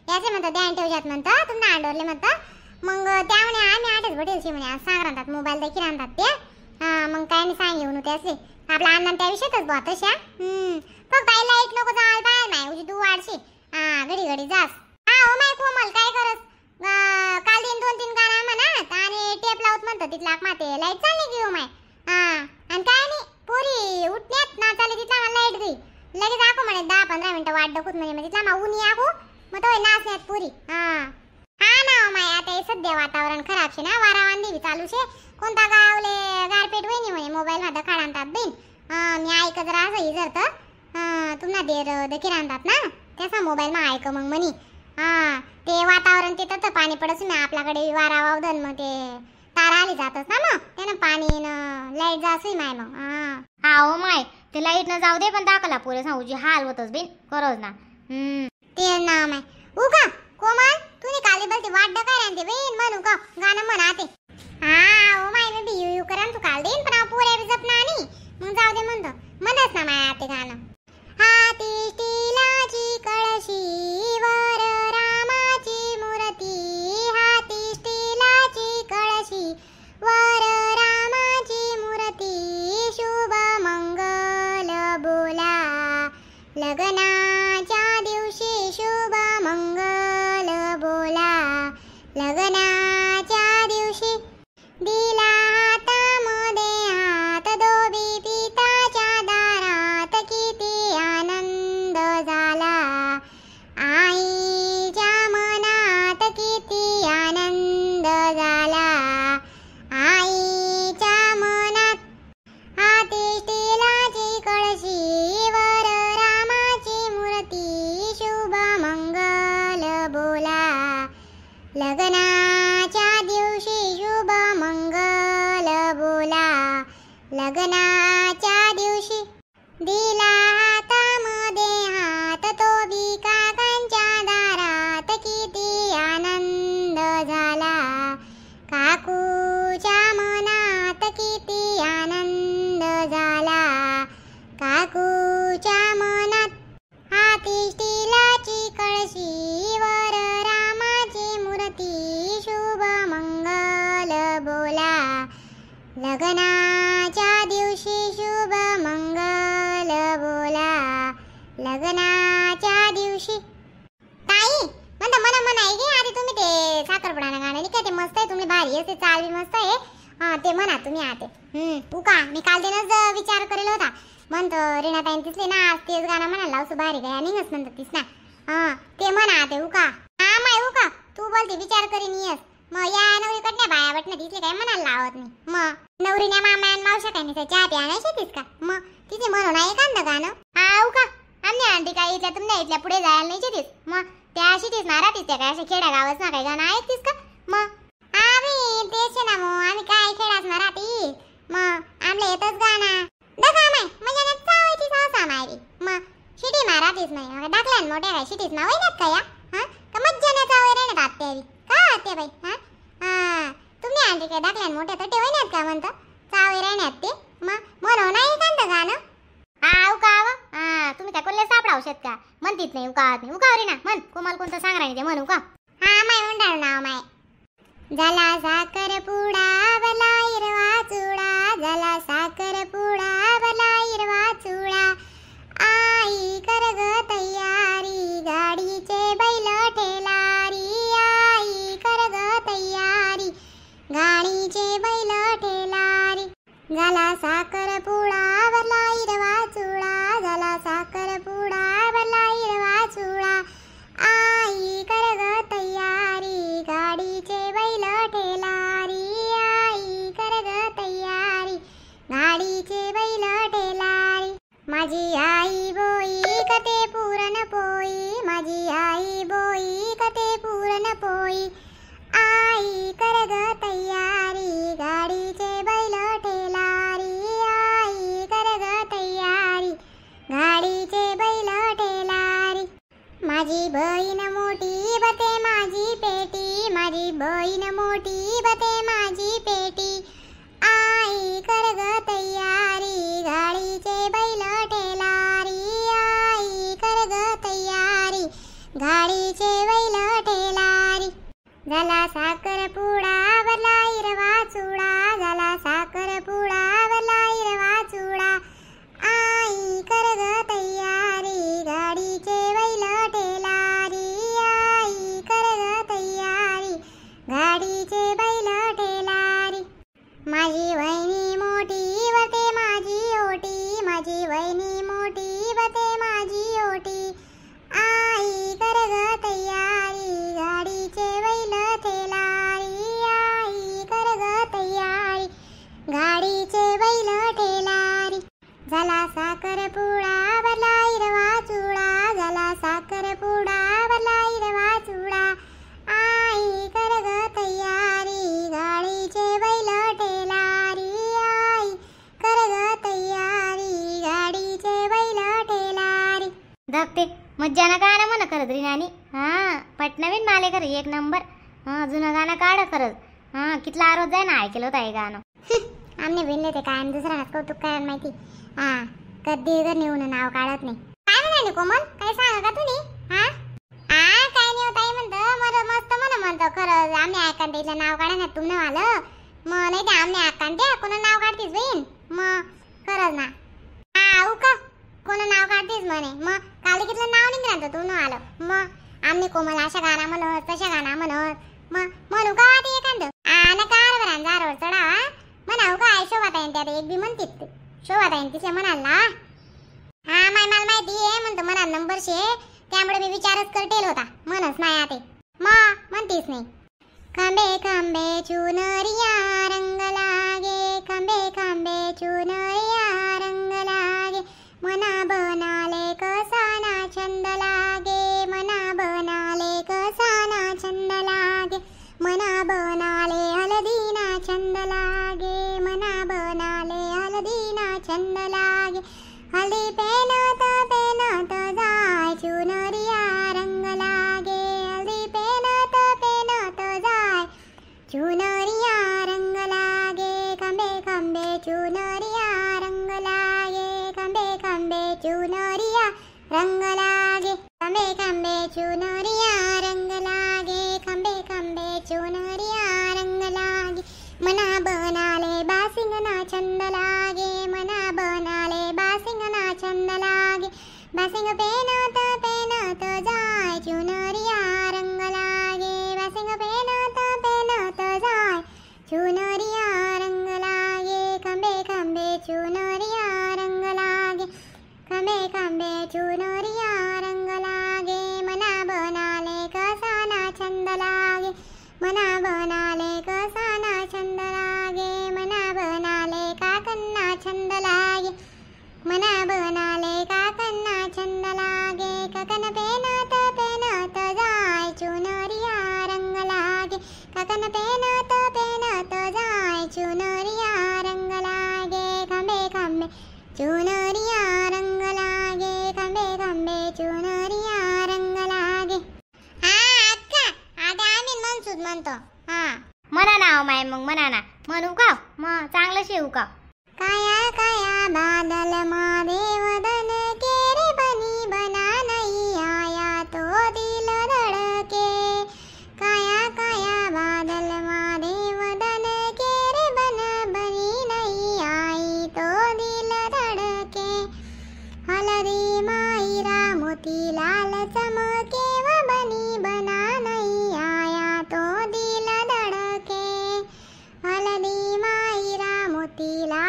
याचे म्हणतं ध्यान ठेवजात म्हणतं तुम्ही अंडवरले म्हणतं. मग त्या म्हणे आम्ही आठच भेटेलशी म्हणे आज सांग राहतात मोबाईल देखील आणतात ते. मग काय नाही सांग येऊन त्याचे आपला अण्णा त्या विषयातच बा तशा. फक्त बाई लाईट नको जायला पाहिजे नाही उजी तू वाढशी घडी घडी जास. हो माय कोमल काय करस काल दिन 2-3 गाणं म्हणत आणि टेप लावत म्हणतं तिथला माते लाईट चालली की हो माय. आणि काय नाही पोरी उठण्यात ना चालली तिथला मला लाईट गई लगेच आखो म्हणे 10-15 मिनिटं वाट डकूत म्हणे तिथला मा ऊन आखो मग तो नाचण्यात पुरी. हा ना माय आता सध्या वातावरण खराब शे ना वारा वांदी बी चालू शे कोणता गावले गारपेट वहिनी म्हणे मोबाईल मध्ये खाडांतात बिन मी ऐक जरा असं जर तर तुम्हाला देर देखील आणतात ना त्याचा मोबाईल मा ऐक मग म्हणी. ते वातावरण ते तर पाणी पडस ना आपल्याकडे वारा वावदन मग ते तारा आली जातच ना मग त्यानं पाणी लाईट जासई माय मग. हो माय ते लाईट न जाऊ दे पण दाखला पुरे सांगूजी हाल होतच बिन करज ना. ते ना माय उगा कोमल तुनी काली बलती वाट डकाय रांते बेन म्हणू का गाणं म्हणाते. Oh my me B you करन तू काल देन पण पुरे बी जपना नाही मग जाऊ दे म्हणतो म्हणच ना माय ते गाणं. हाती स्टीलाची कळशी वर रामाची मूर्ती हाती स्टीलाची कळशी वर रामाची मूर्ती शुभ मंगल बोला लग्नाच्या दिवशी शुभ मंगल बोला लग्नाच्या दिवशी दिला हातामध्ये हात दोबी पिताच्या दारात किती आनंद झाला आईच्या मनात किती आनंद झाला आईच्या मनात. हाती स्टीलाची कळशी वर रामाची मूर्ती शुभ मंगल बोला लग्नाच्या दिवशी शुभ मंगल बोला लग्नाच्या दिवशी दिला हातामध्ये हात तो बी काकांच्या दारात किती आनंद झाला काकूच्या मनात किती आनंद झाला काकूच्या मनात. हाती स्टीलाची कळशी वर रामाची मूर्ती शुभ मंगल बोला लग्नाच्या दिवशी शुभ मंगल बोला लग्नाच्या दिवशी. ताई म्हणता मला म्हणाय गे आधी तुम्ही ते साखरपुडानं गाणं नाही का ते मस्त आहे तुम्ही भारी आहे ते चाल बी मस्त आहे ते म्हणा तुम्ही आते. उका मी काल दिनच विचार करेल होता म्हणतो रीनाताईन तिसले ना आज तेच गाणं म्हणायला लावसू भारी काय निघच म्हणतात तीस ना ते म्हणा आते उका. माय उका तू बोलते विचार करीन येस मग या नवरीकडल्या बाया बटणं तिथले काय म्हणायला लावत नाही मग नवरीने मामा मावशा काय नाही चहा प्या नाही शेतीस का मग तिथे म्हणून आहे एखादं गाणं. उका आमने आंटी काय इथल्या तुमच्या इथल्या पुढे जायला नाही शेतीस मग त्या शेतीस ना राहतीस त्या काय अशा खेड्या गावात ना काय गाणं ऐकतीस का मग आम्ही तेच ना मग आम्ही काय खेळाच ना राहती मग आमले येतच गाणं दगा माय म्हणजे चावायची सावसा मायरी मग शिटी मारातीस नाही टाकल्यान मोठ्या काय शिटीस ना वैनात का या का मज्जा ना चावे रे ना आत्यावी का आत्या बाई तुम्ही आंटी काय टाकल्यान मोठ्या तर वैनात का म्हणतं चावे राहण्यात ते मग म्हणून नाही एखादं गाणं. उकाव तुम्ही काय कोल्हे सापडाव शेत का म्हणतीत नाही उकावत नाही उकावरी ना म्हण कोमाल कोणतं सांग राहिले ते म्हणू का. माय म्हणणार नाव माय झाला साखर पुडा बला हिरवा चुडा झाला साखर पुडा बला हिरवा चुडा आई कर ग तयारी गाडीचे बैल ठेलारी आई कर ग तयारी गाडीचे बैल ठेलारी झाला साखर पुडा बला हिरवा चुडा झाला साखर पुडा बला हिरवा चुडा आई कर ग तयारी गाडीचे बैल ठेलारी आई कर ग तयारी गाडीचे बैल ठेलारी. माझी आई बोई कते पूर्ण पोई माझी आई बोई कते पूर्ण पोई आई कर ग तयारी गाडीचे बैल ठेलारी आई कर ग तयारी गाडीचे बैल ठेलारी. माझी बहीण मोठी बते माझी पेटी माझी बहीण मोठी बते माझी पेटी आई कर ग तयारी गाडीचे बैल ठेलारी आई कर ग तयारी गाडीचे बैल झाला साखरपुडा वरला हिरवा चुडा, झाला साखरपुडा वरला हिरवा चुडा. आई कर ग तयारी गाडीचे बैल ठेलारी, आई कर ग तयारी गाडीचे बैल ठेलारी. माझी वहिनी मोठी वते माझी ओटी, माझी वहिनी मोठी वते माझी ओटी. आई कर ग तयारी गाडीचे बैल ठेलारी, आई कर ग तयारी गाडीचे बैल ठेलारी. झाला साखरपुडा वरला हिरवा चुडा, झाला साखरपुडा वरला हिरवा चुडा. आई कर ग तयारी गाडीचे बैल ठेलारी, आई कर ग तयारी गाडीचे बैल ठेलारी. धकते मज्जानं गाणं म्हणा करत री नानी. हां पटनवीन माले कर एक नंबर. हां जुनं गाणं काढ करत. हां कितला आरोज जाय ना ऐकलं होतं हे गाणं. आमने विनले ते काय दुसरा कौतुक करायला माहिती. हा कधी घर नेऊन नाव काढत नाही. काय म्हणाली कोमल, काय सांगा का तुम्ही? हा काय नाही होत आई म्हणतं मला मस्त म्हणतो खरं. आम्ही ऐकांते इथलं नाव काढा ना तुमनं आलं मग नाही ते आमने ऐकांते कोणा नाव काढतीस बहीण मग खरंच ना. हा उका कोणा नाव काढतीस म्हणे मग काल कितलं नाव निघणार तू न आलं मग आमने कोमल अशा गाणं म्हणत तशा गाणं म्हणत मग म्हणू का वाटी एखादं ना कारभारान जारवर चढावा म्हणावं काय शोभाताईन त्यात एक बी म्हणतीत ते शोभाताईन तिच्या म्हणाल ना. हा मला माहिती आहे म्हणतो म्हणाल नंबर शे त्यामुळे मी विचारच करतेल होता म्हणच नाही आते मग म्हणतीस नाही. खांबे खांबे चुनरिया रंग लागे, खांबे खांबे चुनरिया रंग लागे. मना बनाले कसाना छंद लागे, मना बनाले कसाना छंद लागे. मना बनाले हलदीना छंद लागे, मना बनाले हलदीना छंद लागे. हल्दी पेनत पेनत जाय चुनरिया रंग लागे, हल्दी पेनत पेनत जाय चुनरिया रंग लागे. खंबे खंबे चुनरिया रंग लागे, खंबे खंबे चुनरिया रंग लागे. खंबे खंबे चुनरिया रंग लागे, खंबे खंबे चुनरिया रंग लागे. मना बनाले बासिंगना छंद लागे, मना बनाले बासिंगना छंद लागे. बासिंग पेनत पेनत जाय चुनरिया रंग लागे, बासिंग पेनत पेनत जाय चुनरिया रंग लागे. खंबे खंबे चुनरिया रंग लागे, खंबे खंबे चुनरिया रंग लागे. मना बनाले कसाना छंद लागे, मना बनाले कसाना छंद लागे. मना बनाले काकन्ना छंद लागे, मना बनाले काकन्ना छंद लागे. काकन पेनत पेनत जाय चुनरिया रंग लागे, काकन पेनत पेनत जाय चुनरिया रंग लागे. खंबे खंबे चुनरिया रंग लागे, खंबे खंबे चुनरिया रंग लागे. हा अक्का आता आम्ही मनसूद म्हणतो. हा म्हणा नाव माय मग म्हणा ना म्हणू का मग चांगलं शेवू का. काया काया बादल मादे वदन के रे बनी बना नहीं आया तो दिल धड़के. काया काया बादल मादे वदन के रे बन बनी नहीं आई तो दिल धड़के. हलदी मायरा मोती लाल चमके व बनी बना नहीं आया तो दिल धड़के. हलदी मायरा मोती लाल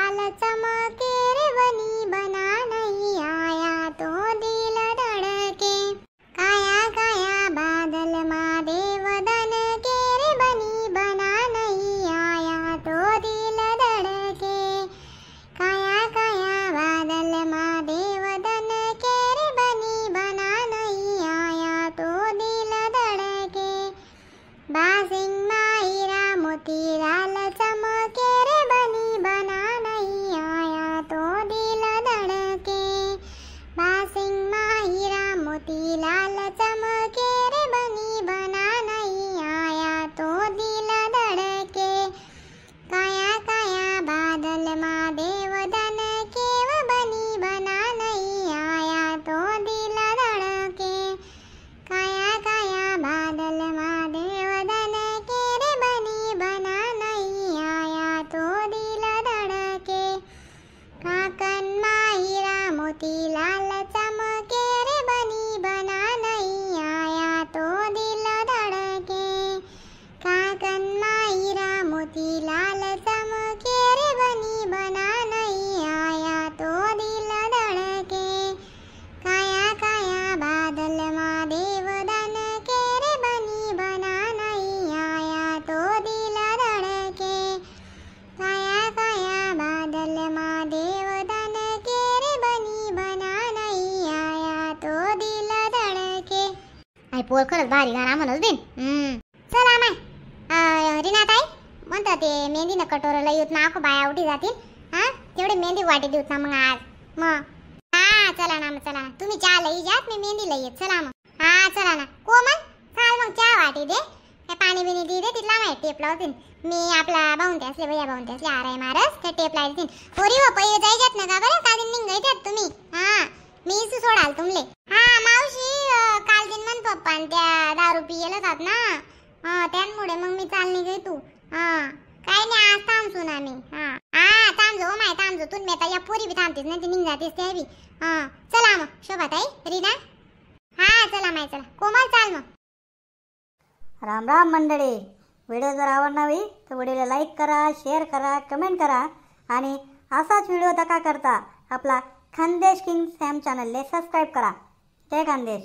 आई पोर खरंच भारी गाणं म्हणत देईन. चला माय रीनाताई म्हणतात ते मेहंदीनं कटोरला येऊत ना आखो बाया उठी जातील. हा तेवढे मेहंदी वाटी देऊत ना मग आज. मग हा चला ना मग चला ना. तुम्ही चहा लई जात मी मेहंदीला येत. चला मग. हा चला ना कोमल चाल मग चहा वाटी दे. काय पाणी बिनी दे तिथला माहिती टेप लावतील. मी आपला बाहून असले भैया बाहून असले आराय मारस त्या टेप लावतील. पोरी हो पहिले जायच्यात ना का बरं काल दिन निघायच्यात तुम्ही. हा मी सोडाल तुमले. हा मावशी काल दिन मन पप्पा त्या दारू पियेल होतात ना. हा त्यामुळे मग मी चाल निघे तू. हा काय नाही आज थांबतो ना मी. हा हा थांबजो माय थांबजो तुम्ही आता या पोरी बी थांबतेस ना ती निघ जातेस त्या बी. हा चला मग शोभाताई रीना. हा चला माय चला कोमल चाल मग. राम राम मंडळी. व्हिडिओ जर आवडला तर व्हिडिओला लाईक करा, शेअर करा, कमेंट करा आणि असाच व्हिडिओ दका करता आपला खानदेश किंग सॅम चॅनलला सबस्क्राईब करा. जय खानदेश.